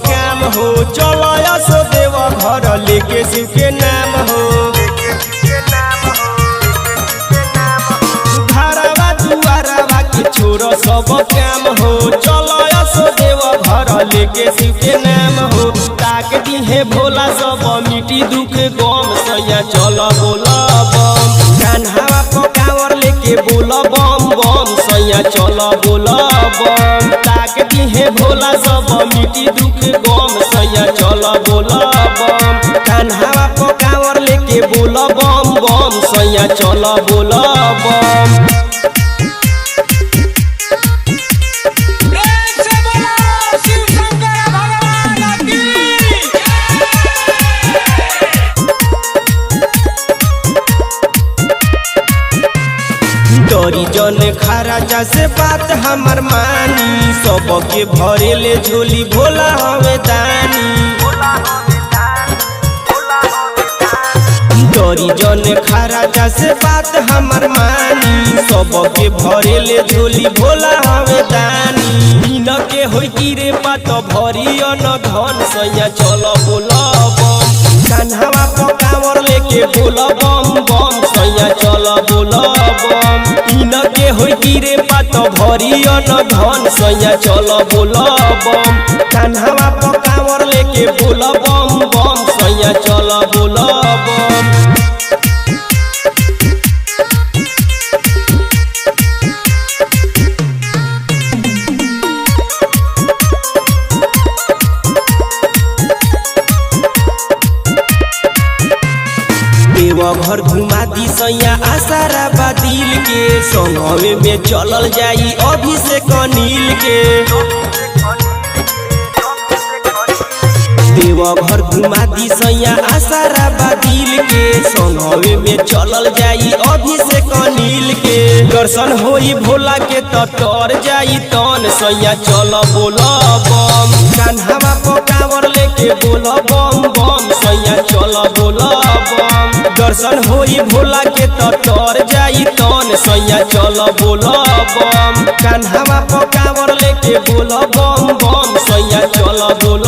काम हो। चलो सो देव घर लेके शिव के नाम हो। घरवा दुआरवा के छोड़ सब काम हो। चलो सो देव घर लेके शिव के नाम हो। ताक दिहे भोला सब मिट्टी दुख गम सैया चल बोला बम। कान्हावा पकावर लेके बोला बम बम सैया चल बोला बम। ताक दिहे भोला सब मिट्टी दुख गम सैया चल बोला बम। कान्हावा पकावर लेके बोला बम बम सैया चल बोला बम। तोरी जन खराजा से बात हमर मानी। सबके भरेले झोली भोला हवे दानी। तोरी जन खराजा से बात हमर मानी। सबके भरेले झोली भोला हवे दानी। इन के होई की रे बात भरी न धन सैया चल बोला बम। कान्हावा पकावर लेके बोला बम बम सैया चल बोला बम। इन के होई की रे बात भरी न धन सैया चल बोला बम। कान्हावा पकावर लेके बोला बम बम सैया चल बोला बम। देवघर घुमा दी सैया आसारा बादिल के। संगवे में चलल जाई अभिषेक नील के। देवघर घुमा दी सैया आसारा बादिल के। संगवे में चलल जाई अभिषेक नील के। दर्शन होई भोला के तर जाई तन सैया चल बोला बम। कान्हावा पकावर लेके बोला बम बम सैया चल बोला बम। दर्शन होई भोला के तर जाई तन सैया चल बोला बम। कान्हावा पकावर लेके बोला बम बम सैया चल बोला